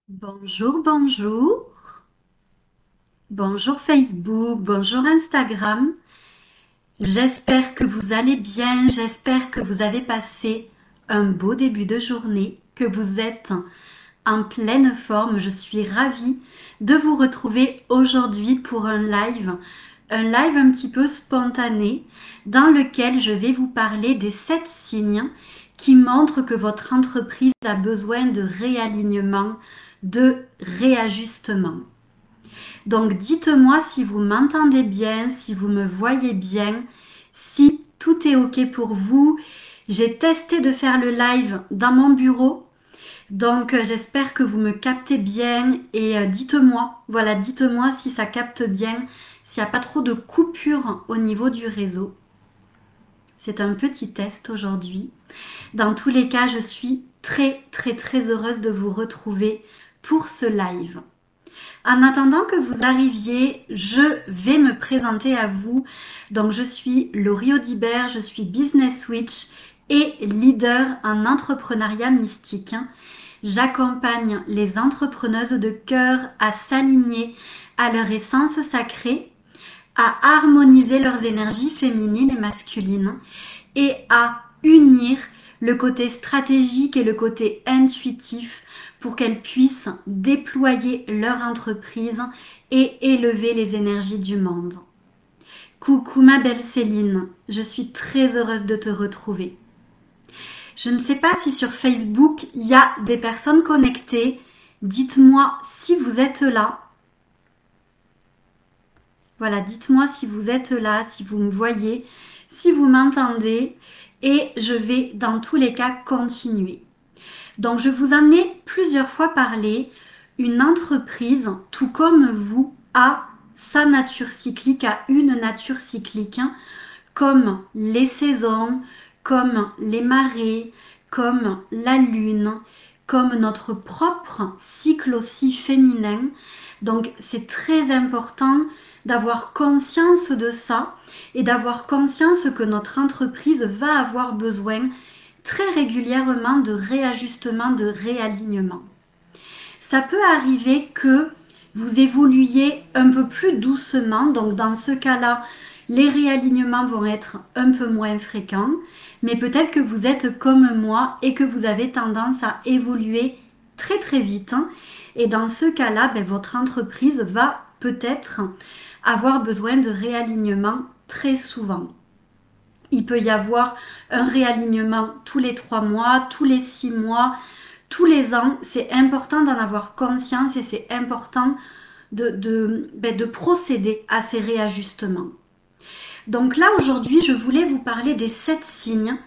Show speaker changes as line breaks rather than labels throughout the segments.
Bonjour, bonjour. Bonjour Facebook, bonjour Instagram. J'espère que vous allez bien, j'espère que vous avez passé un beau début de journée, que vous êtes en pleine forme. Je suis ravie de vous retrouver aujourd'hui pour un live un petit peu spontané dans lequel je vais vous parler des 7 signes qui montrent que votre entreprise a besoin de réalignement, de réajustement. Donc dites-moi si vous m'entendez bien, si vous me voyez bien, si tout est OK pour vous. J'ai testé de faire le live dans mon bureau, donc j'espère que vous me captez bien et dites-moi, voilà, dites-moi si ça capte bien, s'il n'y a pas trop de coupures au niveau du réseau. C'est un petit test aujourd'hui. Dans tous les cas, je suis très très très heureuse de vous retrouver pour ce live. En attendant que vous arriviez, je vais me présenter à vous. Donc, je suis Laurie Audibert, je suis Business Witch et leader en entrepreneuriat mystique. J'accompagne les entrepreneuses de cœur à s'aligner à leur essence sacrée, à harmoniser leurs énergies féminines et masculines et à unir le côté stratégique et le côté intuitif pour qu'elles puissent déployer leur entreprise et élever les énergies du monde. Coucou ma belle Céline, je suis très heureuse de te retrouver. Je ne sais pas si sur Facebook il y a des personnes connectées. Dites-moi si vous êtes là. Voilà, dites-moi si vous êtes là, si vous me voyez, si vous m'entendez. Et je vais dans tous les cas continuer. Donc je vous en ai plusieurs fois parlé. Une entreprise, tout comme vous, a sa nature cyclique, a une nature cyclique, comme les saisons, comme les marées, comme la lune, comme notre propre cycle aussi féminin. Donc c'est très important d'avoir conscience de ça et d'avoir conscience que notre entreprise va avoir besoin très régulièrement de réajustement, de réalignement. Ça peut arriver que vous évoluiez un peu plus doucement, donc dans ce cas-là, les réalignements vont être un peu moins fréquents, mais peut-être que vous êtes comme moi et que vous avez tendance à évoluer très très vite. Et dans ce cas-là, votre entreprise va peut-être avoir besoin de réalignement très souvent. Il peut y avoir un réalignement tous les 3 mois, tous les 6 mois, tous les ans. C'est important d'en avoir conscience et c'est important de procéder à ces réajustements. Donc là, aujourd'hui, je voulais vous parler des 7 signes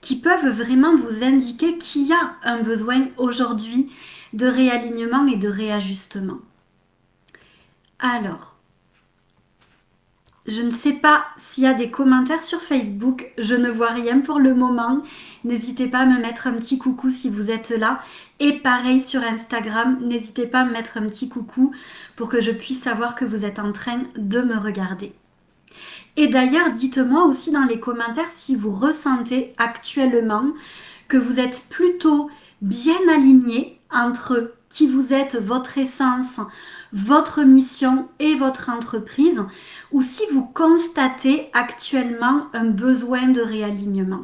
qui peuvent vraiment vous indiquer qu'il y a un besoin aujourd'hui de réalignement et de réajustement. Alors, je ne sais pas s'il y a des commentaires sur Facebook, je ne vois rien pour le moment. N'hésitez pas à me mettre un petit coucou si vous êtes là. Et pareil sur Instagram, n'hésitez pas à me mettre un petit coucou pour que je puisse savoir que vous êtes en train de me regarder. Et d'ailleurs, dites-moi aussi dans les commentaires si vous ressentez actuellement que vous êtes plutôt bien aligné entre qui vous êtes, votre essence, votre mission et votre entreprise, ou si vous constatez actuellement un besoin de réalignement.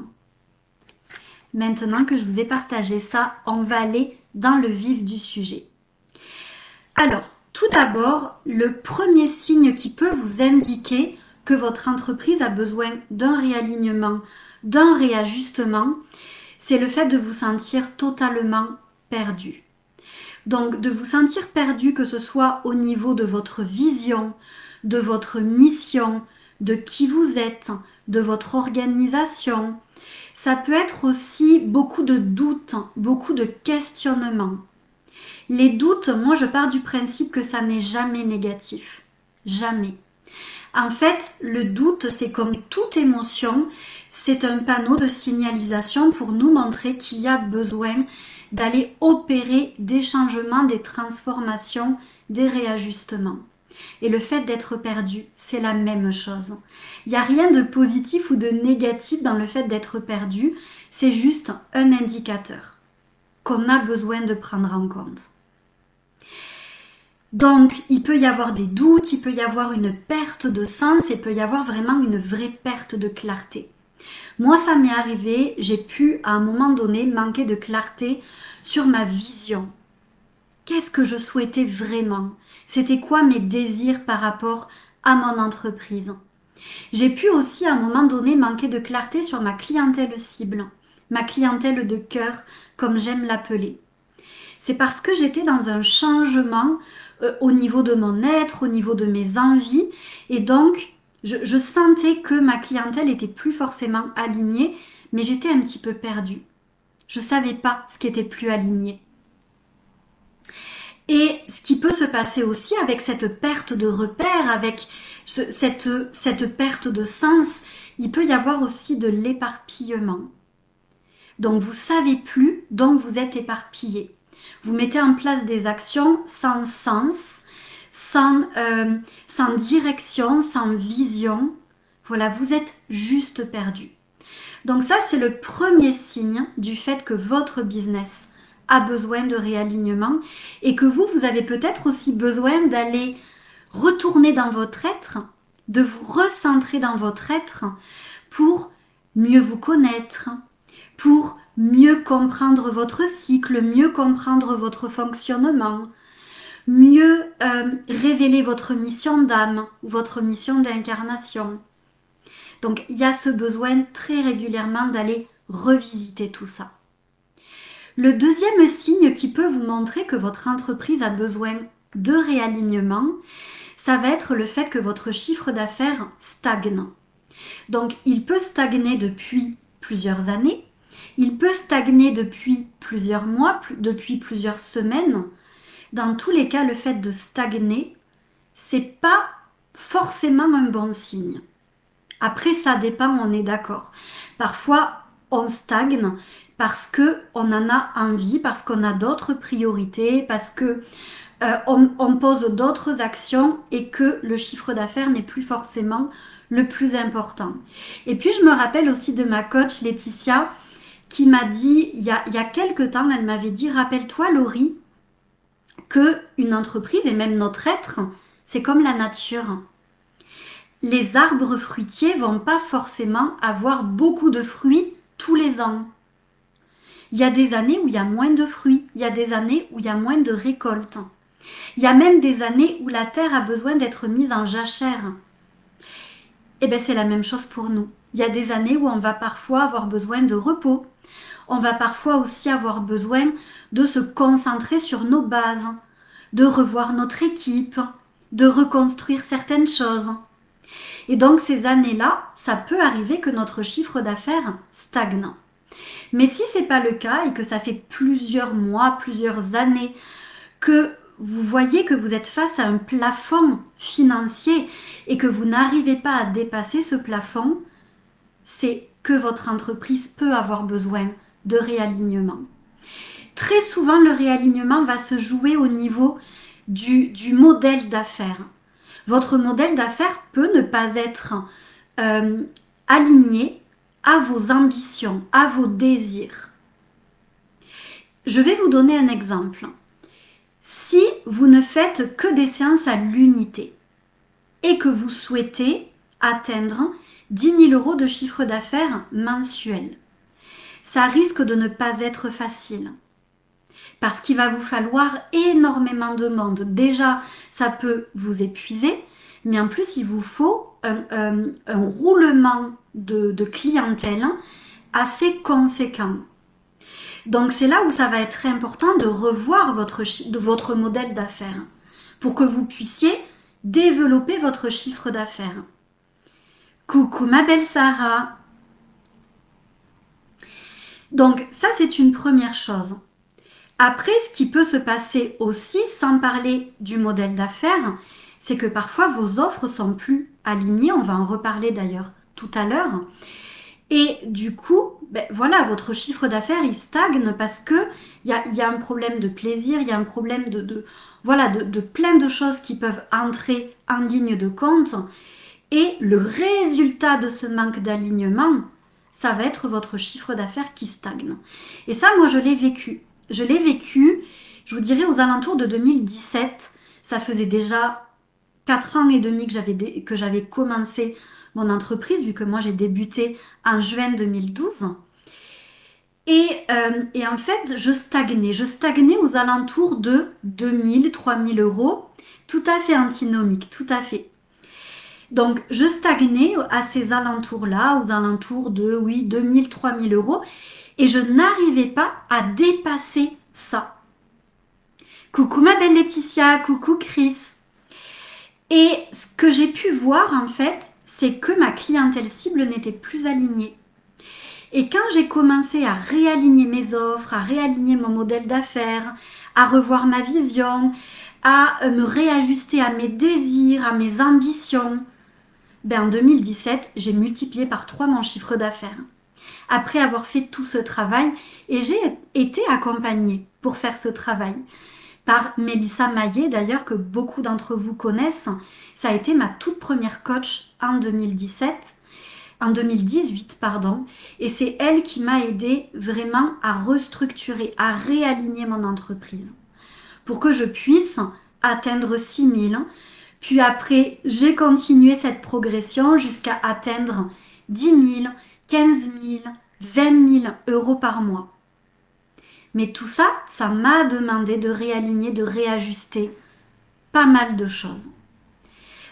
Maintenant que je vous ai partagé ça, on va aller dans le vif du sujet. Alors, tout d'abord, le premier signe qui peut vous indiquer que votre entreprise a besoin d'un réalignement, d'un réajustement, c'est le fait de vous sentir totalement perdu. Donc de vous sentir perdu, que ce soit au niveau de votre vision, de votre mission, de qui vous êtes, de votre organisation. Ça peut être aussi beaucoup de doutes, beaucoup de questionnements. Les doutes, moi je pars du principe que ça n'est jamais négatif. Jamais. En fait, le doute, c'est comme toute émotion, c'est un panneau de signalisation pour nous montrer qu'il y a besoin d'aller opérer des changements, des transformations, des réajustements. Et le fait d'être perdu, c'est la même chose. Il n'y a rien de positif ou de négatif dans le fait d'être perdu, c'est juste un indicateur qu'on a besoin de prendre en compte. Donc, il peut y avoir des doutes, il peut y avoir une perte de sens, il peut y avoir vraiment une vraie perte de clarté. Moi, ça m'est arrivé, j'ai pu à un moment donné manquer de clarté sur ma vision. Qu'est-ce que je souhaitais vraiment? C'était quoi mes désirs par rapport à mon entreprise? J'ai pu aussi à un moment donné manquer de clarté sur ma clientèle cible, ma clientèle de cœur, comme j'aime l'appeler. C'est parce que j'étais dans un changement au niveau de mon être, au niveau de mes envies, et donc je sentais que ma clientèle était plus forcément alignée, mais j'étais un petit peu perdue. Je savais pas ce qui était plus aligné. Et ce qui peut se passer aussi avec cette perte de repère, avec cette perte de sens, il peut y avoir aussi de l'éparpillement. Donc vous savez plus, donc vous êtes éparpillé. Vous mettez en place des actions sans sens, sans direction, sans vision. Voilà, vous êtes juste perdu. Donc ça, c'est le premier signe du fait que votre business a besoin de réalignement et que vous avez peut-être aussi besoin d'aller retourner dans votre être, de vous recentrer dans votre être pour mieux vous connaître, pour mieux comprendre votre cycle, mieux comprendre votre fonctionnement, mieux révéler votre mission d'âme, votre mission d'incarnation. Donc il y a ce besoin très régulièrement d'aller revisiter tout ça. Le deuxième signe qui peut vous montrer que votre entreprise a besoin de réalignement, ça va être le fait que votre chiffre d'affaires stagne. Donc il peut stagner depuis plusieurs années, il peut stagner depuis plusieurs mois, depuis plusieurs semaines. Dans tous les cas, le fait de stagner, c'est pas forcément un bon signe. Après, ça dépend, on est d'accord. Parfois, on stagne parce que on en a envie, parce qu'on a d'autres priorités, parce que on pose d'autres actions et que le chiffre d'affaires n'est plus forcément le plus important. Et puis, je me rappelle aussi de ma coach Laetitia qui m'a dit, il y a quelques temps, elle m'avait dit, rappelle-toi Laurie, que une entreprise et même notre être, c'est comme la nature. Les arbres fruitiers vont pas forcément avoir beaucoup de fruits tous les ans. Il y a des années où il y a moins de fruits, il y a des années où il y a moins de récoltes. Il y a même des années où la terre a besoin d'être mise en jachère. Eh bien, c'est la même chose pour nous. Il y a des années où on va parfois avoir besoin de repos. On va parfois aussi avoir besoin de se concentrer sur nos bases, de revoir notre équipe, de reconstruire certaines choses. Et donc ces années-là, ça peut arriver que notre chiffre d'affaires stagne. Mais si ce n'est pas le cas et que ça fait plusieurs mois, plusieurs années que vous voyez que vous êtes face à un plafond financier et que vous n'arrivez pas à dépasser ce plafond, c'est que votre entreprise peut avoir besoin de réalignement. Très souvent, le réalignement va se jouer au niveau du modèle d'affaires. Votre modèle d'affaires peut ne pas être aligné à vos ambitions, à vos désirs. Je vais vous donner un exemple. Si vous ne faites que des séances à l'unité et que vous souhaitez atteindre 10 000 € de chiffre d'affaires mensuel, ça risque de ne pas être facile. Parce qu'il va vous falloir énormément de monde. Déjà, ça peut vous épuiser, mais en plus, il vous faut un roulement de clientèle assez conséquent. Donc, c'est là où ça va être important de revoir votre modèle d'affaires pour que vous puissiez développer votre chiffre d'affaires. Coucou ma belle Sarah. Donc, ça, c'est une première chose. Après, ce qui peut se passer aussi, sans parler du modèle d'affaires, c'est que parfois vos offres sont plus alignées. On va en reparler d'ailleurs tout à l'heure. Et du coup, voilà, votre chiffre d'affaires, il stagne parce que il y a un problème de plaisir, il y a un problème de plein de choses qui peuvent entrer en ligne de compte. Et le résultat de ce manque d'alignement, ça va être votre chiffre d'affaires qui stagne. Et ça, moi, je l'ai vécu. Je l'ai vécu je vous dirais aux alentours de 2017. Ça faisait déjà 4 ans et demi que j'avais commencé mon entreprise, vu que moi j'ai débuté en juin 2012. Et en fait, je stagnais. Je stagnais aux alentours de 2000, 3000 euros. Tout à fait antinomique, tout à fait. Donc, je stagnais à ces alentours-là, aux alentours de, oui, 2000, 3000 euros. Et je n'arrivais pas à dépasser ça. Coucou ma belle Laetitia, coucou Chris. Et ce que j'ai pu voir, en fait, c'est que ma clientèle cible n'était plus alignée. Et quand j'ai commencé à réaligner mes offres, à réaligner mon modèle d'affaires, à revoir ma vision, à me réajuster à mes désirs, à mes ambitions, ben en 2017, j'ai multiplié par 3 mon chiffre d'affaires. Après avoir fait tout ce travail, et j'ai été accompagnée pour faire ce travail par Mélissa Maillet, d'ailleurs, que beaucoup d'entre vous connaissent. Ça a été ma toute première coach en 2018, pardon, et c'est elle qui m'a aidé vraiment à restructurer, à réaligner mon entreprise pour que je puisse atteindre 6000. Puis après, j'ai continué cette progression jusqu'à atteindre 10 000, 15 000, 20 000 euros par mois. Mais tout ça, ça m'a demandé de réaligner, de réajuster pas mal de choses.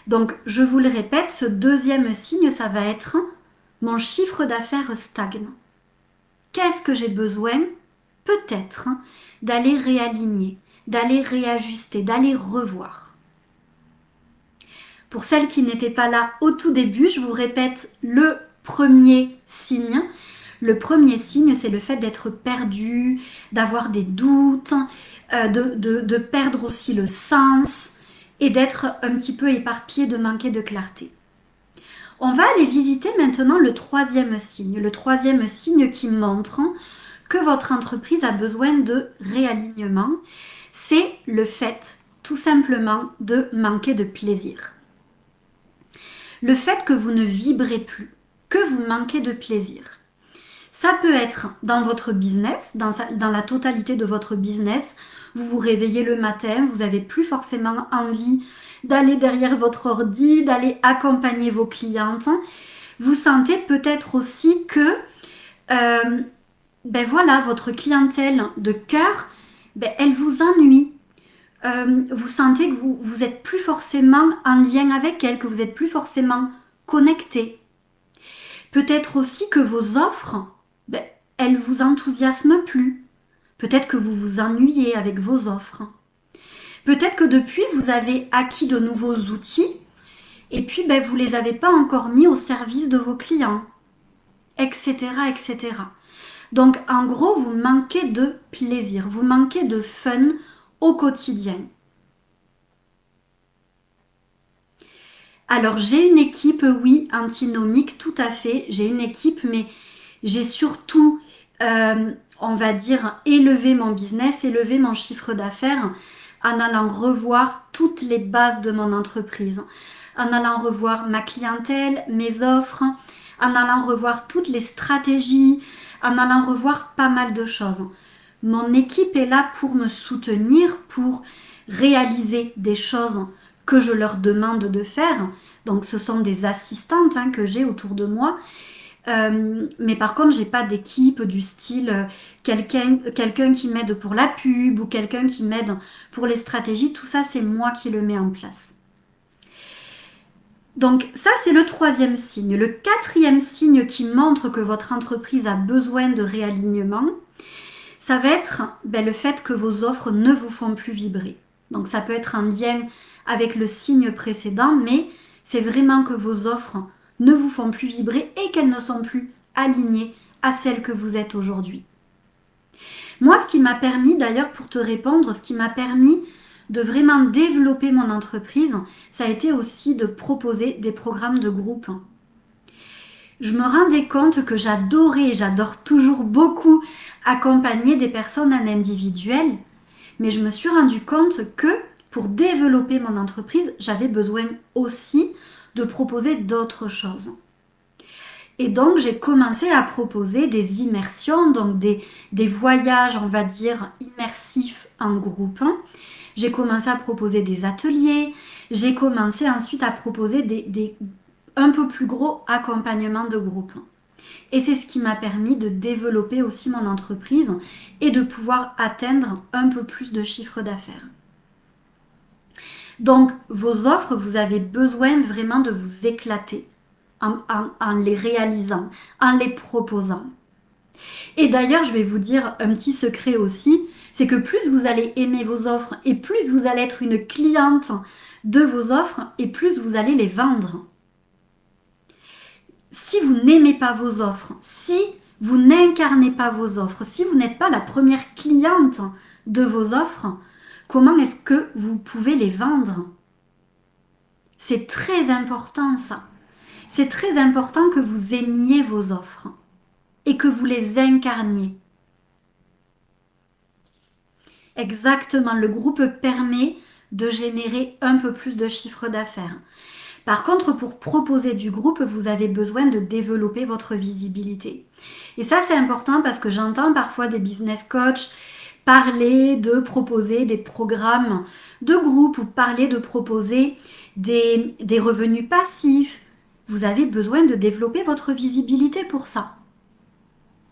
Donc, je vous le répète, ce deuxième signe, ça va être mon chiffre d'affaires stagne. Qu'est-ce que j'ai besoin? Peut-être d'aller réaligner, d'aller réajuster, d'aller revoir. Pour celles qui n'étaient pas là au tout début, je vous répète le premier signe. Le premier signe, c'est le fait d'être perdu, d'avoir des doutes, de perdre aussi le sens et d'être un petit peu éparpillé, de manquer de clarté. On va aller visiter maintenant le troisième signe. Le troisième signe qui montre que votre entreprise a besoin de réalignement, c'est le fait tout simplement de manquer de plaisir. Le fait que vous ne vibrez plus, que vous manquez de plaisir. Ça peut être dans votre business, dans la totalité de votre business. Vous vous réveillez le matin, vous n'avez plus forcément envie d'aller derrière votre ordi, d'aller accompagner vos clientes. Vous sentez peut-être aussi que ben voilà, votre clientèle de cœur, ben elle vous ennuie. Vous sentez que vous êtes plus forcément en lien avec elle, que vous êtes plus forcément connecté. Peut-être aussi que vos offres, ben, elles vous enthousiasment plus. Peut-être que vous vous ennuyez avec vos offres. Peut-être que depuis, vous avez acquis de nouveaux outils et puis ben, vous ne les avez pas encore mis au service de vos clients, etc., etc. Donc, en gros, vous manquez de plaisir, vous manquez de fun au quotidien. Alors, j'ai une équipe, oui, antinomique, tout à fait. J'ai une équipe, mais j'ai surtout, on va dire, élevé mon business, élevé mon chiffre d'affaires en allant revoir toutes les bases de mon entreprise, en allant revoir ma clientèle, mes offres, en allant revoir toutes les stratégies, en allant revoir pas mal de choses. Mon équipe est là pour me soutenir, pour réaliser des choses que je leur demande de faire. Donc ce sont des assistantes que j'ai autour de moi. Mais par contre, j'ai pas d'équipe du style quelqu'un qui m'aide pour la pub ou quelqu'un qui m'aide pour les stratégies. Tout ça, c'est moi qui le mets en place. Donc ça, c'est le troisième signe. Le quatrième signe qui montre que votre entreprise a besoin de réalignement, ça va être le fait que vos offres ne vous font plus vibrer. Donc ça peut être en lien avec le signe précédent, mais c'est vraiment que vos offres ne vous font plus vibrer et qu'elles ne sont plus alignées à celles que vous êtes aujourd'hui. Moi, ce qui m'a permis, d'ailleurs, pour te répondre, ce qui m'a permis de vraiment développer mon entreprise, ça a été aussi de proposer des programmes de groupe. Je me rendais compte que j'adore toujours beaucoup accompagner des personnes en individuel, mais je me suis rendu compte que pour développer mon entreprise, j'avais besoin aussi de proposer d'autres choses. Et donc, j'ai commencé à proposer des immersions, donc des voyages, on va dire, immersifs en groupe. J'ai commencé à proposer des ateliers. J'ai commencé ensuite à proposer des un peu plus gros accompagnements de groupe. Et c'est ce qui m'a permis de développer aussi mon entreprise et de pouvoir atteindre un peu plus de chiffre d'affaires. Donc, vos offres, vous avez besoin vraiment de vous éclater en les réalisant, en les proposant. Et d'ailleurs, je vais vous dire un petit secret aussi, c'est que plus vous allez aimer vos offres et plus vous allez être une cliente de vos offres et plus vous allez les vendre. Si vous n'aimez pas vos offres, si vous n'incarnez pas vos offres, si vous n'êtes pas la première cliente de vos offres, comment est-ce que vous pouvez les vendre? C'est très important ça. C'est très important que vous aimiez vos offres et que vous les incarniez. Exactement, le groupe permet de générer un peu plus de chiffre d'affaires. Par contre, pour proposer du groupe, vous avez besoin de développer votre visibilité. Et ça, c'est important parce que j'entends parfois des business coachs parler de proposer des programmes de groupe ou parler de proposer des revenus passifs. Vous avez besoin de développer votre visibilité pour ça.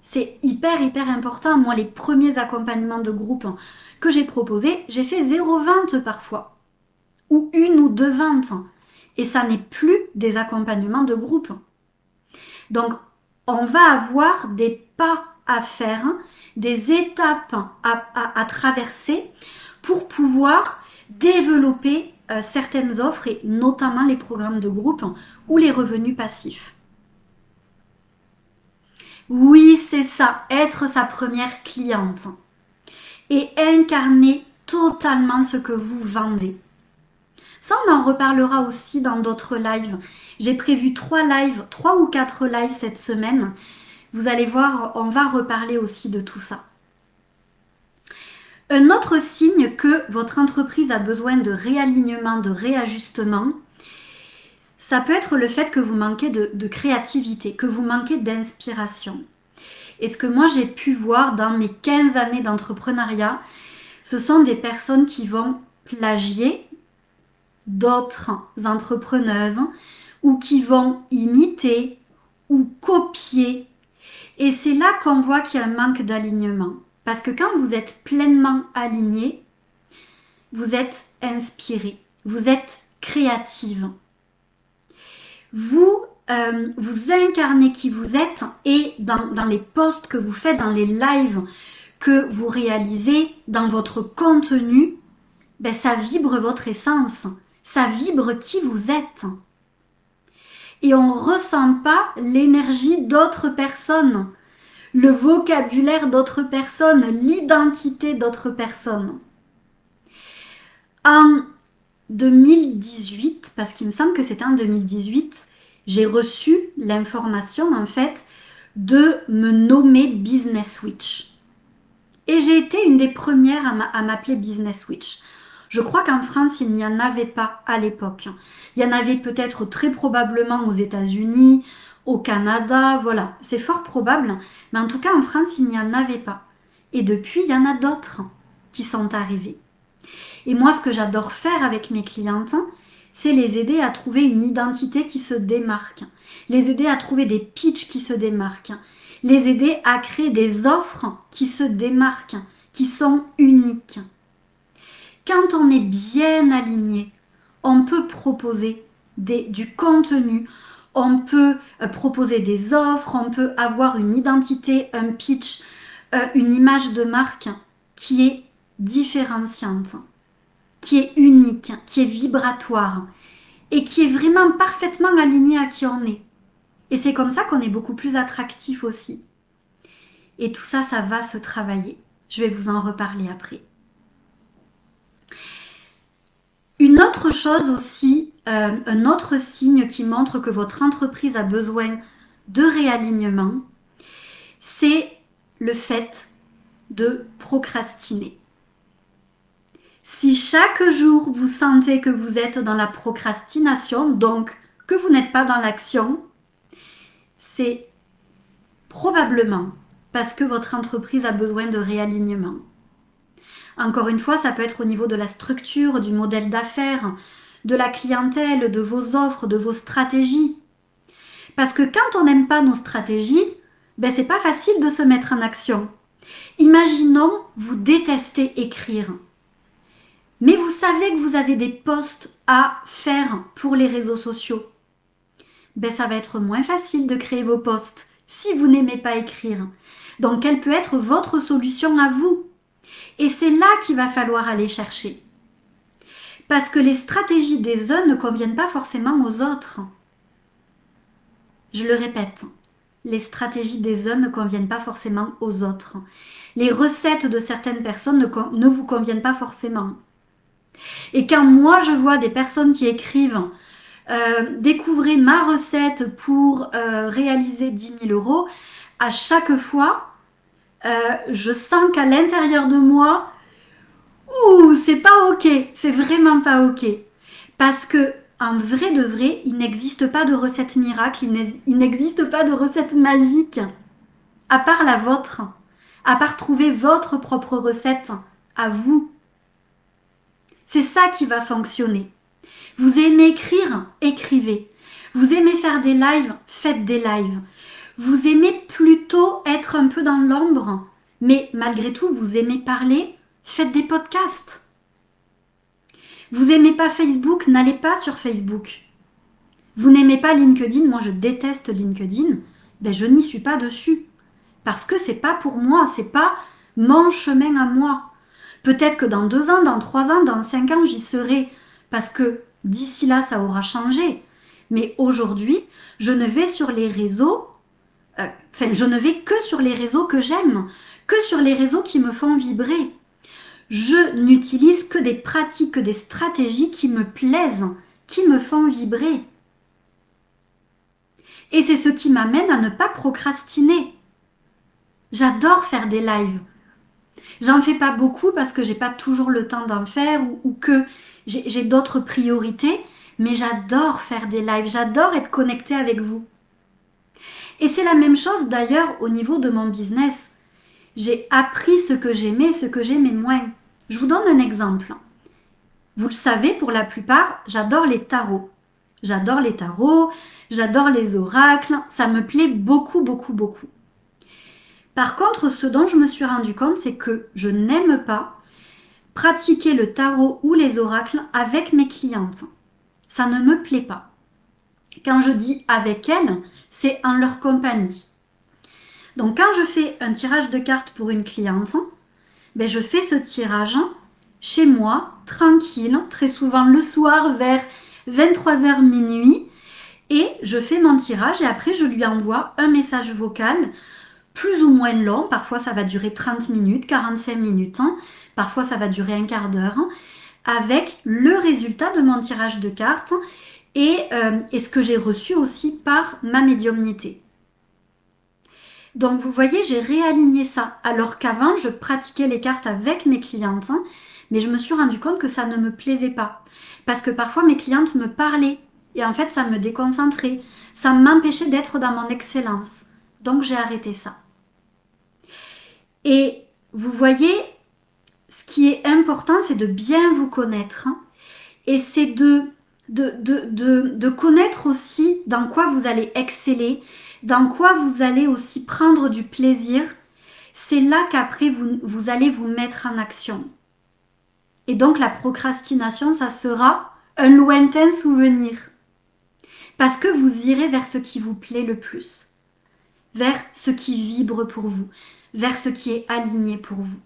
C'est hyper important. Moi, les premiers accompagnements de groupe que j'ai proposés, j'ai fait 0 vente parfois. Ou 1 ou 2 ventes. Et ça n'est plus des accompagnements de groupe. Donc, on va avoir des pas à faire, des étapes à traverser pour pouvoir développer certaines offres et notamment les programmes de groupe ou les revenus passifs. Oui, c'est ça, être sa première cliente et incarner totalement ce que vous vendez. Ça, on en reparlera aussi dans d'autres lives. J'ai prévu 3 ou 4 lives cette semaine. Vous allez voir, on va reparler aussi de tout ça. Un autre signe que votre entreprise a besoin de réalignement, de réajustement, ça peut être le fait que vous manquez de créativité, que vous manquez d'inspiration. Et ce que moi j'ai pu voir dans mes 15 années d'entrepreneuriat, ce sont des personnes qui vont plagier d'autres entrepreneuses ou qui vont imiter ou copier. Et c'est là qu'on voit qu'il y a un manque d'alignement. Parce que quand vous êtes pleinement aligné, vous êtes inspiré, vous êtes créative. Vous incarnez qui vous êtes et dans les posts que vous faites, dans les lives que vous réalisez, dans votre contenu, ben, ça vibre votre essence, ça vibre qui vous êtes. Et on ne ressent pas l'énergie d'autres personnes, le vocabulaire d'autres personnes, l'identité d'autres personnes. En 2018, parce qu'il me semble que c'était en 2018, j'ai reçu l'information en fait de me nommer Business Witch. Et j'ai été une des premières à m'appeler Business Witch. Je crois qu'en France, il n'y en avait pas à l'époque. Il y en avait peut-être très probablement aux États-Unis, au Canada, voilà, c'est fort probable. Mais en tout cas, en France, il n'y en avait pas. Et depuis, il y en a d'autres qui sont arrivés. Et moi, ce que j'adore faire avec mes clientes, c'est les aider à trouver une identité qui se démarque, les aider à trouver des pitchs qui se démarquent, les aider à créer des offres qui se démarquent, qui sont uniques. Quand on est bien aligné, on peut proposer du contenu, on peut proposer des offres, on peut avoir une identité, un pitch, une image de marque qui est différenciante, qui est unique, qui est vibratoire et qui est vraiment parfaitement aligné à qui on est. Et c'est comme ça qu'on est beaucoup plus attractif aussi. Et tout ça, ça va se travailler. Je vais vous en reparler après. Une autre chose aussi, un autre signe qui montre que votre entreprise a besoin de réalignement, c'est le fait de procrastiner. Si chaque jour vous sentez que vous êtes dans la procrastination, donc que vous n'êtes pas dans l'action, c'est probablement parce que votre entreprise a besoin de réalignement. Encore une fois, ça peut être au niveau de la structure, du modèle d'affaires, de la clientèle, de vos offres, de vos stratégies. Parce que quand on n'aime pas nos stratégies, ben c'est pas facile de se mettre en action. Imaginons, vous détestez écrire. Mais vous savez que vous avez des posts à faire pour les réseaux sociaux. Ben ça va être moins facile de créer vos posts si vous n'aimez pas écrire. Donc quelle peut être votre solution à vous? Et c'est là qu'il va falloir aller chercher. Parce que les stratégies des uns ne conviennent pas forcément aux autres. Je le répète, les stratégies des uns ne conviennent pas forcément aux autres. Les recettes de certaines personnes ne vous conviennent pas forcément. Et quand moi je vois des personnes qui écrivent découvrez ma recette pour réaliser 10 000 euros, à chaque fois, je sens qu'à l'intérieur de moi, ouh, c'est pas ok, c'est vraiment pas ok. Parce que, en vrai de vrai, il n'existe pas de recette miracle, il n'existe pas de recette magique, à part la vôtre, à part trouver votre propre recette à vous. C'est ça qui va fonctionner. Vous aimez écrire? Écrivez. Vous aimez faire des lives? Faites des lives. Vous aimez plutôt être un peu dans l'ombre, mais malgré tout, vous aimez parler? Faites des podcasts. Vous aimez pas Facebook? N'allez pas sur Facebook. Vous n'aimez pas LinkedIn? Moi, je déteste LinkedIn. Ben, je n'y suis pas dessus. Parce que c'est pas pour moi, c'est pas mon chemin à moi. Peut-être que dans 2 ans, dans 3 ans, dans 5 ans, j'y serai. Parce que d'ici là, ça aura changé. Mais aujourd'hui, je ne vais sur les réseaux, je ne vais que sur les réseaux que j'aime, que sur les réseaux qui me font vibrer. Je n'utilise que des pratiques, que des stratégies qui me plaisent, qui me font vibrer. Et c'est ce qui m'amène à ne pas procrastiner. J'adore faire des lives. J'en fais pas beaucoup parce que j'ai pas toujours le temps d'en faire ou que j'ai d'autres priorités, mais j'adore faire des lives, j'adore être connectée avec vous. Et c'est la même chose d'ailleurs au niveau de mon business. J'ai appris ce que j'aimais moins. Je vous donne un exemple. Vous le savez, pour la plupart, j'adore les tarots. J'adore les tarots, j'adore les oracles, ça me plaît beaucoup, beaucoup, beaucoup. Par contre, ce dont je me suis rendu compte, c'est que je n'aime pas pratiquer le tarot ou les oracles avec mes clientes. Ça ne me plaît pas. Quand je dis avec elles, c'est en leur compagnie. Donc quand je fais un tirage de cartes pour une cliente, ben je fais ce tirage chez moi, tranquille, très souvent le soir vers 23h minuit, et je fais mon tirage et après je lui envoie un message vocal plus ou moins long, parfois ça va durer 30 minutes, 45 minutes, parfois ça va durer un quart d'heure, avec le résultat de mon tirage de cartes et ce que j'ai reçu aussi par ma médiumnité. Donc vous voyez, j'ai réaligné ça, alors qu'avant je pratiquais les cartes avec mes clientes, mais je me suis rendu compte que ça ne me plaisait pas. Parce que parfois mes clientes me parlaient, et en fait ça me déconcentrait, ça m'empêchait d'être dans mon excellence. Donc j'ai arrêté ça. Et vous voyez, ce qui est important, c'est de bien vous connaître. Et c'est de connaître aussi dans quoi vous allez exceller, dans quoi vous allez aussi prendre du plaisir. C'est là qu'après, vous allez vous mettre en action. Et donc la procrastination, ça sera un lointain souvenir. Parce que vous irez vers ce qui vous plaît le plus, vers ce qui vibre pour vous, vers ce qui est aligné pour vous.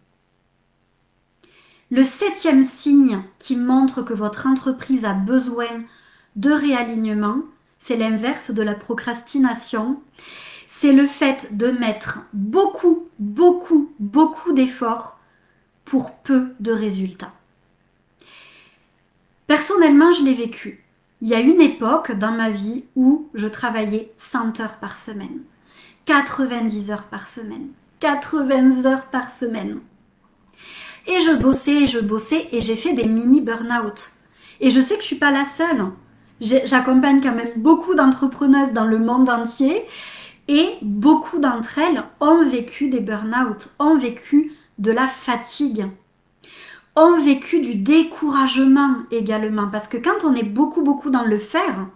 Le 7e signe qui montre que votre entreprise a besoin de réalignement, c'est l'inverse de la procrastination. C'est le fait de mettre beaucoup, beaucoup, beaucoup d'efforts pour peu de résultats. Personnellement, je l'ai vécu. Il y a une époque dans ma vie où je travaillais 100 heures par semaine, 90 heures par semaine, 80 heures par semaine. Et je bossais et j'ai fait des mini burn-out. Et je sais que je suis pas la seule. J'accompagne quand même beaucoup d'entrepreneuses dans le monde entier et beaucoup d'entre elles ont vécu des burn-out, ont vécu de la fatigue. ont vécu du découragement également. Parce que quand on est beaucoup dans le faire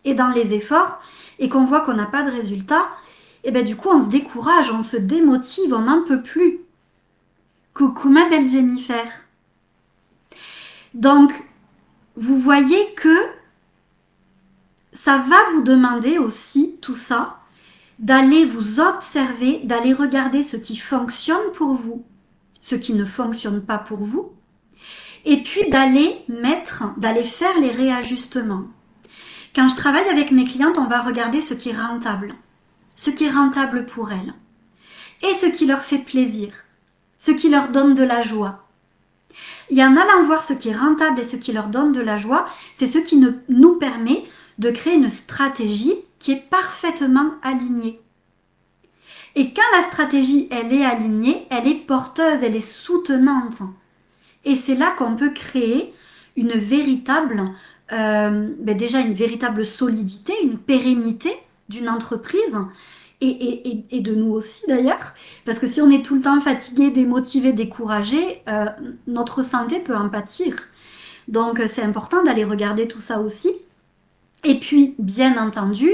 et dans les efforts et qu'on voit qu'on n'a pas de résultat, et bien du coup on se décourage, on se démotive, on n'en peut plus. Coucou ma belle Jennifer. Donc, vous voyez que ça va vous demander aussi, tout ça, d'aller vous observer, d'aller regarder ce qui fonctionne pour vous, ce qui ne fonctionne pas pour vous, et puis d'aller faire les réajustements. Quand je travaille avec mes clientes, on va regarder ce qui est rentable pour elles, et ce qui leur fait plaisir, ce qui leur donne de la joie. Et en allant voir ce qui est rentable et ce qui leur donne de la joie, c'est ce qui nous permet de créer une stratégie qui est parfaitement alignée. Et quand la stratégie, elle est alignée, elle est porteuse, elle est soutenante. Et c'est là qu'on peut créer une véritable, déjà une véritable solidité, une pérennité d'une entreprise et de nous aussi d'ailleurs. Parce que si on est tout le temps fatigué, démotivé, découragé, notre santé peut en pâtir. Donc c'est important d'aller regarder tout ça aussi. Et puis, bien entendu,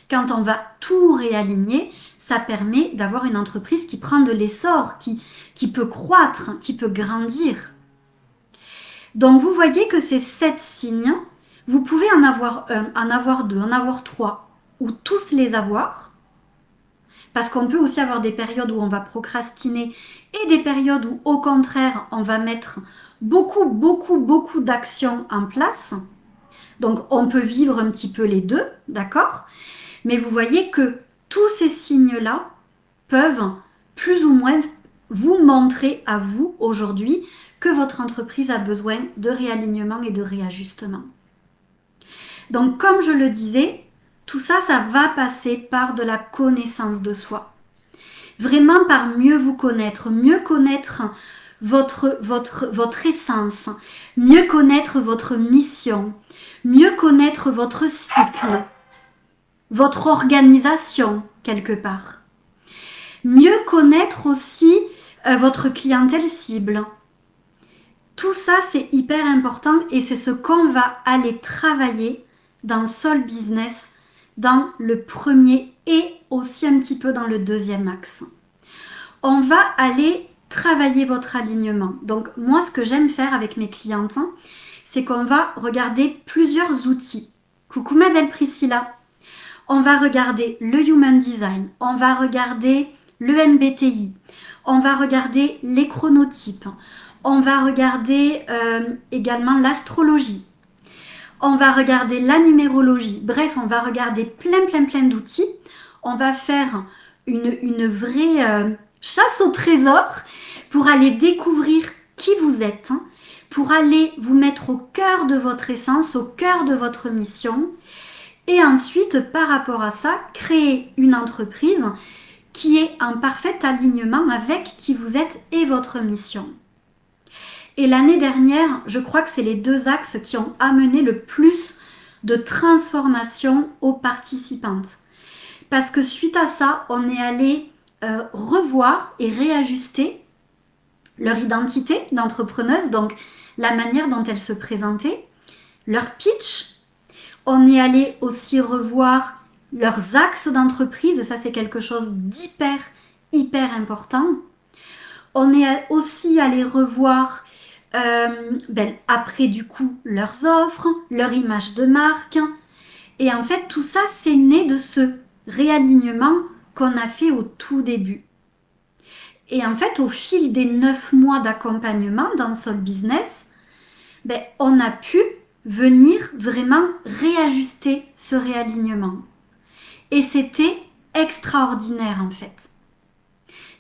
quand on va tout réaligner, ça permet d'avoir une entreprise qui prend de l'essor, qui peut croître, qui peut grandir. Donc, vous voyez que ces 7 signes, vous pouvez en avoir un, en avoir deux, en avoir 3, ou tous les avoir. Parce qu'on peut aussi avoir des périodes où on va procrastiner et des périodes où, au contraire, on va mettre beaucoup d'actions en place. Donc, on peut vivre un petit peu les deux, d'accord? Mais vous voyez que tous ces signes-là peuvent plus ou moins vous montrer à vous aujourd'hui que votre entreprise a besoin de réalignement et de réajustement. Donc, comme je le disais, tout ça, ça va passer par de la connaissance de soi. Vraiment par mieux vous connaître votre essence, mieux connaître votre mission, mieux connaître votre cycle, votre organisation quelque part. Mieux connaître aussi votre clientèle cible. Tout ça, c'est hyper important et c'est ce qu'on va aller travailler dans Soul Business, dans le premier et aussi un petit peu dans le deuxième axe. On va aller travailler votre alignement. Donc moi, ce que j'aime faire avec mes clientes, c'est qu'on va regarder plusieurs outils. Coucou ma belle Priscilla. On va regarder le Human Design, on va regarder le MBTI, on va regarder les chronotypes, on va regarder également l'astrologie, on va regarder la numérologie. Bref, on va regarder plein d'outils. On va faire une vraie chasse au trésor pour aller découvrir qui vous êtes, pour aller vous mettre au cœur de votre essence, au cœur de votre mission. Et ensuite, par rapport à ça, créer une entreprise qui est en parfait alignement avec qui vous êtes et votre mission. Et l'année dernière, je crois que c'est les 2 axes qui ont amené le plus de transformation aux participantes. Parce que suite à ça, on est allé revoir et réajuster leur identité d'entrepreneuse, donc la manière dont elles se présentaient, leur pitch. On est allé aussi revoir leurs axes d'entreprise, ça c'est quelque chose hyper important. On est aussi allé revoir après du coup leurs offres, leur image de marque. Et en fait tout ça c'est né de ce réalignement qu'on a fait au tout début. Et en fait au fil des 9 mois d'accompagnement dans Soul Business, on a pu venir vraiment réajuster ce réalignement. Et c'était extraordinaire en fait.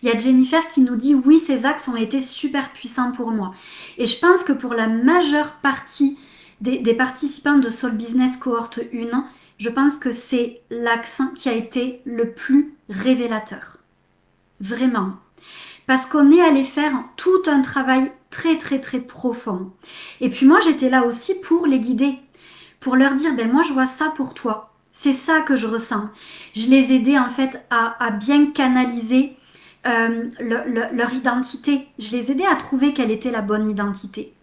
Il y a Jennifer qui nous dit « Oui, ces axes ont été super puissants pour moi. » Et je pense que pour la majeure partie des participants de Soul Business Cohorte 1, je pense que c'est l'axe qui a été le plus révélateur. Vraiment. Parce qu'on est allé faire tout un travail très profond. Et puis moi, j'étais là aussi pour les guider, pour leur dire « moi, je vois ça pour toi. C'est ça que je ressens. » Je les aidais en fait à bien canaliser leur identité. Je les aidais à trouver quelle était la bonne identité.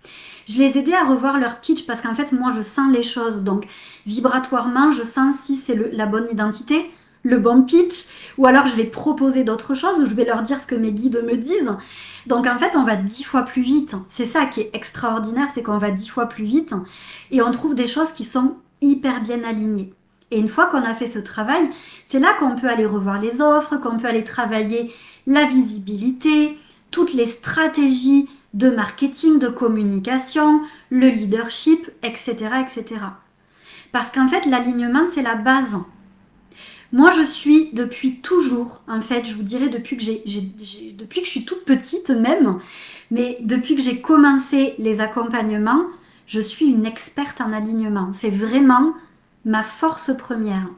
Je les aidais à revoir leur pitch parce qu'en fait, moi, je sens les choses. Donc, vibratoirement, je sens si c'est la bonne identité, le bon pitch, ou alors je vais proposer d'autres choses, ou je vais leur dire ce que mes guides me disent. Donc, en fait, on va 10 fois plus vite. C'est ça qui est extraordinaire, c'est qu'on va 10 fois plus vite et on trouve des choses qui sont hyper bien alignées. Et une fois qu'on a fait ce travail, c'est là qu'on peut aller revoir les offres, qu'on peut aller travailler la visibilité, toutes les stratégies de marketing, de communication, le leadership, etc., etc. Parce qu'en fait, l'alignement, c'est la base. Moi, je suis depuis toujours, en fait, je vous dirais depuis que depuis que je suis toute petite même, mais depuis que j'ai commencé les accompagnements, je suis une experte en alignement. C'est vraiment ma force première.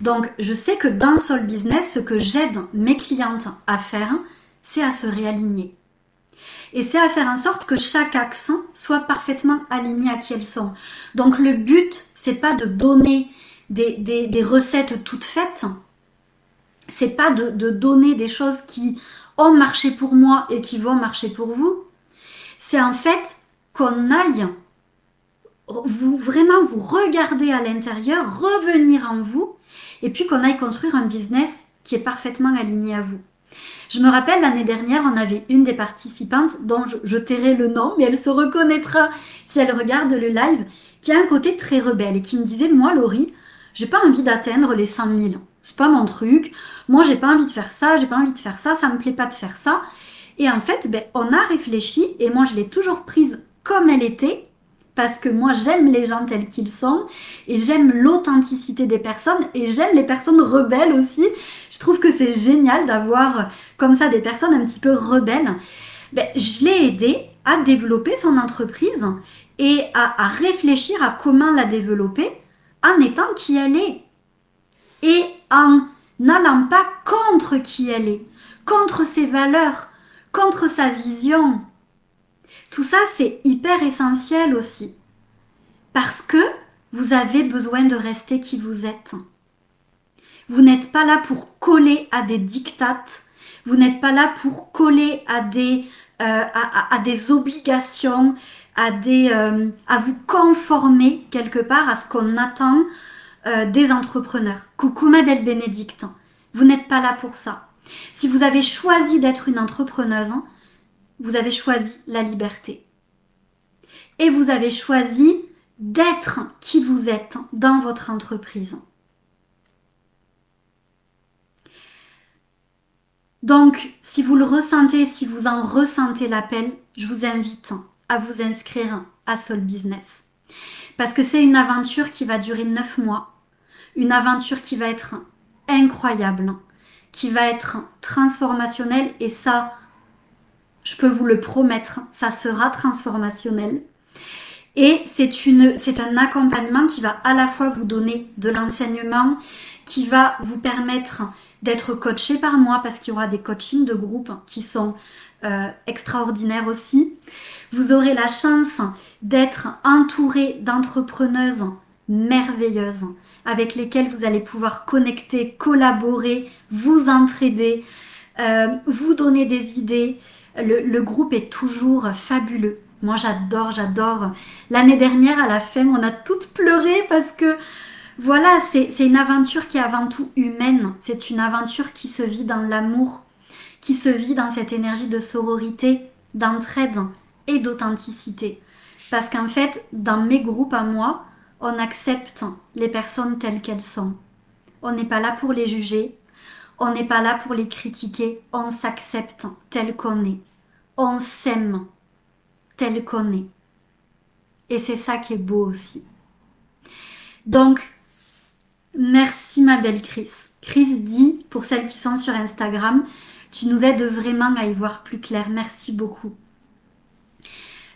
Donc, je sais que dans Soul Business, ce que j'aide mes clientes à faire, c'est à se réaligner. Et c'est à faire en sorte que chaque axe soit parfaitement aligné à qui elles sont. Donc, le but, c'est pas de donner des recettes toutes faites. C'est pas de donner des choses qui ont marché pour moi et qui vont marcher pour vous. C'est en fait qu'on aille vraiment vous regarder à l'intérieur, revenir en vous, et puis qu'on aille construire un business qui est parfaitement aligné à vous. Je me rappelle l'année dernière, on avait une des participantes dont je tairai le nom, mais elle se reconnaîtra si elle regarde le live, qui a un côté très rebelle et qui me disait, moi Laurie, j'ai pas envie d'atteindre les 100 000. C'est pas mon truc. Moi, j'ai pas envie de faire ça, j'ai pas envie de faire ça, ça me plaît pas de faire ça. Et en fait, on a réfléchi et moi, je l'ai toujours prise comme elle était parce que moi, j'aime les gens tels qu'ils sont et j'aime l'authenticité des personnes et j'aime les personnes rebelles aussi. Je trouve que c'est génial d'avoir comme ça des personnes un petit peu rebelles. Je l'ai aidée à développer son entreprise et à réfléchir à comment la développer en étant qui elle est et en n'allant pas contre qui elle est, contre ses valeurs, contre sa vision. Tout ça, c'est hyper essentiel aussi parce que vous avez besoin de rester qui vous êtes. Vous n'êtes pas là pour coller à des dictates, vous n'êtes pas là pour coller à des obligations, à vous conformer quelque part à ce qu'on attend des entrepreneurs. Coucou ma belle Bénédicte, vous n'êtes pas là pour ça. Si vous avez choisi d'être une entrepreneuse, vous avez choisi la liberté. Et vous avez choisi d'être qui vous êtes dans votre entreprise. Donc, si vous le ressentez, si vous en ressentez l'appel, je vous invite à vous inscrire à Soul Business. Parce que c'est une aventure qui va durer 9 mois. Une aventure qui va être incroyable, qui va être transformationnelle et ça, je peux vous le promettre, ça sera transformationnel. Et c'est un accompagnement qui va à la fois vous donner de l'enseignement, qui va vous permettre d'être coaché par moi parce qu'il y aura des coachings de groupe qui sont extraordinaires aussi. Vous aurez la chance d'être entouré d'entrepreneuses merveilleuses avec lesquelles vous allez pouvoir connecter, collaborer, vous entraider, vous donner des idées. Le groupe est toujours fabuleux. Moi, j'adore. L'année dernière, à la fin, on a toutes pleuré parce que, voilà, c'est une aventure qui est avant tout humaine. C'est une aventure qui se vit dans l'amour, qui se vit dans cette énergie de sororité, d'entraide et d'authenticité. Parce qu'en fait, dans mes groupes à moi, on accepte les personnes telles qu'elles sont. On n'est pas là pour les juger, on n'est pas là pour les critiquer, on s'accepte tel qu'on est. On s'aime tel qu'on est. Et c'est ça qui est beau aussi. Donc, merci ma belle Chris. Chris dit, pour celles qui sont sur Instagram, tu nous aides vraiment à y voir plus clair. Merci beaucoup.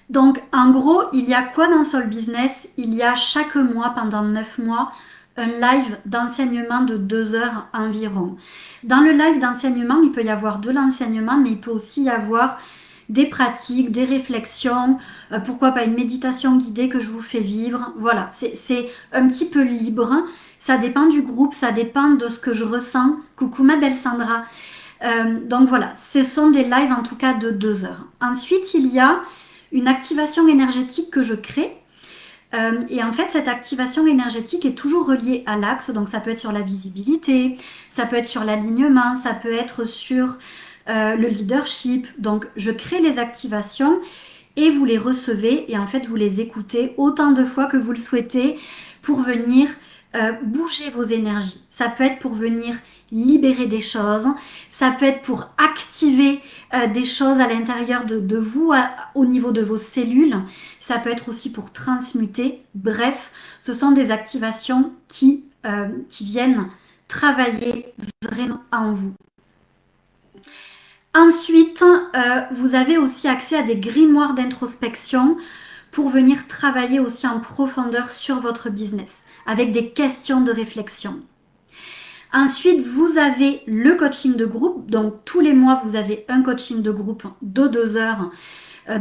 Donc, en gros, il y a quoi dans Soul Business? Il y a chaque mois, pendant 9 mois, un live d'enseignement de 2 heures environ. Dans le live d'enseignement, il peut y avoir de l'enseignement, mais il peut aussi y avoir des pratiques, des réflexions, pourquoi pas une méditation guidée que je vous fais vivre. Voilà, c'est un petit peu libre. Ça dépend du groupe, ça dépend de ce que je ressens. Coucou ma belle Sandra. Donc voilà, ce sont des lives en tout cas de 2 heures. Ensuite, il y a une activation énergétique que je crée. Et en fait, cette activation énergétique est toujours reliée à l'axe. Donc ça peut être sur la visibilité, ça peut être sur l'alignement, ça peut être sur le leadership. Donc je crée les activations et vous les recevez et en fait vous les écoutez autant de fois que vous le souhaitez pour venir bouger vos énergies. Ça peut être pour venir libérer des choses, ça peut être pour activer des choses à l'intérieur de vous, au niveau de vos cellules, ça peut être aussi pour transmuter. Bref, ce sont des activations qui viennent travailler vraiment en vous. Ensuite, vous avez aussi accès à des grimoires d'introspection pour venir travailler aussi en profondeur sur votre business avec des questions de réflexion. Ensuite, vous avez le coaching de groupe. Donc, tous les mois, vous avez un coaching de groupe de 2 heures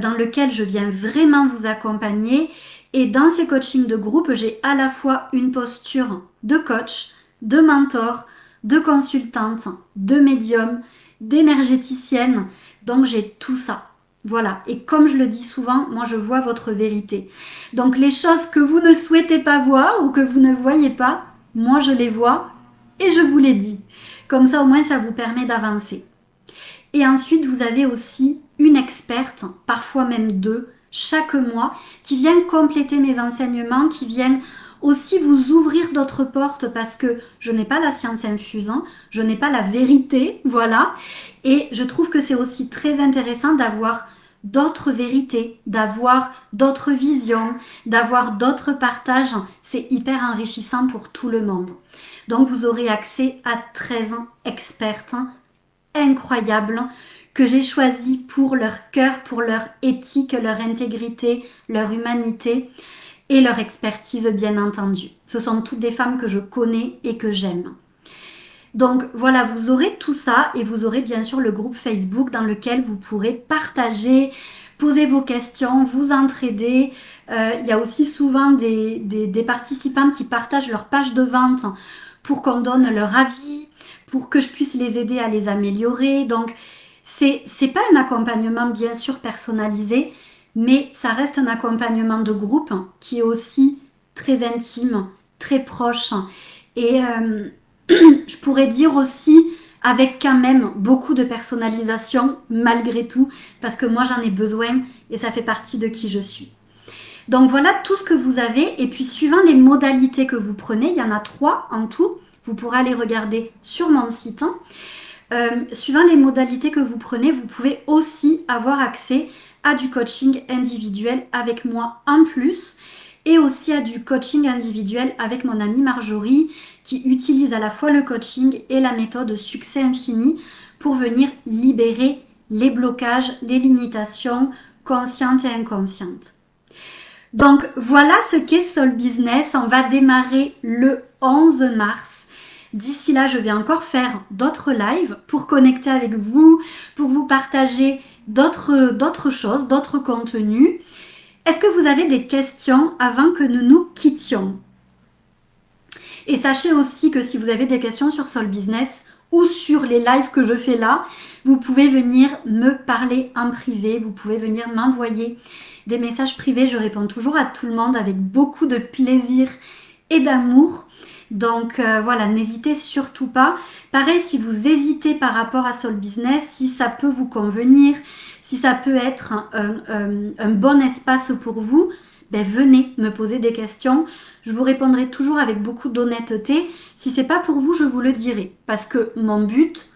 dans lequel je viens vraiment vous accompagner. Et dans ces coachings de groupe, j'ai à la fois une posture de coach, de mentor, de consultante, de médium, d'énergéticienne. Donc, j'ai tout ça. Voilà. Et comme je le dis souvent, moi, je vois votre vérité. Donc, les choses que vous ne souhaitez pas voir ou que vous ne voyez pas, moi, je les vois et je vous les dis. Comme ça, au moins, ça vous permet d'avancer. Et ensuite, vous avez aussi une experte, parfois même 2, chaque mois, qui vient compléter mes enseignements, qui viennent aussi vous ouvrir d'autres portes parce que je n'ai pas la science infuse, hein, je n'ai pas la vérité, voilà. Et je trouve que c'est aussi très intéressant d'avoir d'autres vérités, d'avoir d'autres visions, d'avoir d'autres partages. C'est hyper enrichissant pour tout le monde. Donc vous aurez accès à 13 expertes incroyables que j'ai choisi pour leur cœur, pour leur éthique, leur intégrité, leur humanité et leur expertise bien entendu. Ce sont toutes des femmes que je connais et que j'aime. Donc voilà, vous aurez tout ça et vous aurez bien sûr le groupe Facebook dans lequel vous pourrez partager, poser vos questions, vous entraider. Il y a aussi souvent des participants qui partagent leur page de vente pour qu'on donne leur avis, pour que je puisse les aider à les améliorer. Donc c'est pas un accompagnement bien sûr personnalisé, mais ça reste un accompagnement de groupe qui est aussi très intime, très proche et je pourrais dire aussi avec quand même beaucoup de personnalisation malgré tout, parce que moi j'en ai besoin et ça fait partie de qui je suis. Donc voilà tout ce que vous avez, et puis suivant les modalités que vous prenez, il y en a 3 en tout, vous pourrez aller regarder sur mon site. Suivant les modalités que vous prenez, vous pouvez aussi avoir accès à du coaching individuel avec moi en plus, et aussi à du coaching individuel avec mon amie Marjorie qui utilise à la fois le coaching et la méthode Succès Infini pour venir libérer les blocages, les limitations conscientes et inconscientes. Donc voilà ce qu'est Soul Business. On va démarrer le 11 mars. D'ici là, je vais encore faire d'autres lives pour connecter avec vous, pour vous partager d'autres choses, d'autres contenus. Est-ce que vous avez des questions avant que nous nous quittions? Et sachez aussi que si vous avez des questions sur Soul Business ou sur les lives que je fais là, vous pouvez venir me parler en privé, vous pouvez venir m'envoyer des messages privés. Je réponds toujours à tout le monde avec beaucoup de plaisir et d'amour. Donc voilà, n'hésitez surtout pas. Pareil, si vous hésitez par rapport à Soul Business, si ça peut vous convenir, si ça peut être un bon espace pour vous, ben venez me poser des questions. Je vous répondrai toujours avec beaucoup d'honnêteté. Si c'est pas pour vous, je vous le dirai. Parce que mon but,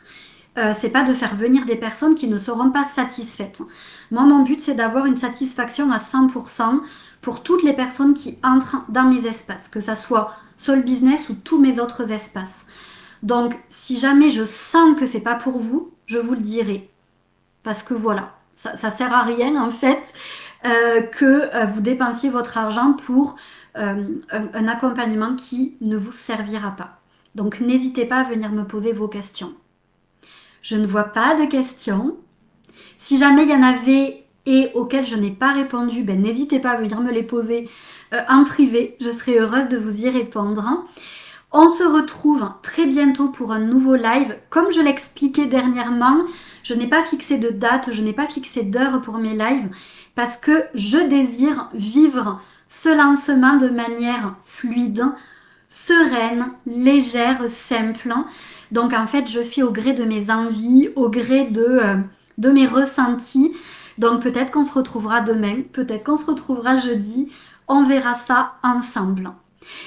c'est pas de faire venir des personnes qui ne seront pas satisfaites. Moi, mon but, c'est d'avoir une satisfaction à 100% pour toutes les personnes qui entrent dans mes espaces, que ça soit Soul Business ou tous mes autres espaces. Donc, si jamais je sens que c'est pas pour vous, je vous le dirai. Parce que voilà, ça sert à rien en fait que vous dépensiez votre argent pour un accompagnement qui ne vous servira pas. Donc, n'hésitez pas à venir me poser vos questions. Je ne vois pas de questions. Si jamais il y en avait et auxquelles je n'ai pas répondu, ben, n'hésitez pas à venir me les poser en privé. Je serai heureuse de vous y répondre. On se retrouve très bientôt pour un nouveau live. Comme je l'expliquais dernièrement, je n'ai pas fixé de date, je n'ai pas fixé d'heure pour mes lives parce que je désire vivre ce lancement de manière fluide, sereine, légère, simple. Donc en fait, je fais au gré de mes envies, au gré de mes ressentis. Donc peut-être qu'on se retrouvera demain, peut-être qu'on se retrouvera jeudi. On verra ça ensemble.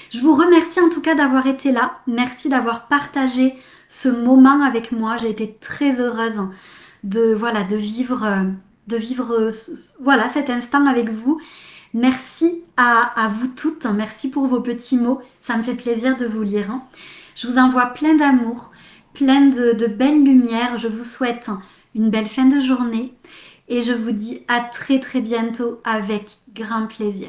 Je vous remercie en tout cas d'avoir été là. Merci d'avoir partagé ce moment avec moi. J'ai été très heureuse de vivre voilà cet instant avec vous. Merci à vous toutes. Merci pour vos petits mots. Ça me fait plaisir de vous lire. Je vous envoie plein d'amour, plein de belles lumières. Je vous souhaite une belle fin de journée et je vous dis à très très bientôt avec grand plaisir.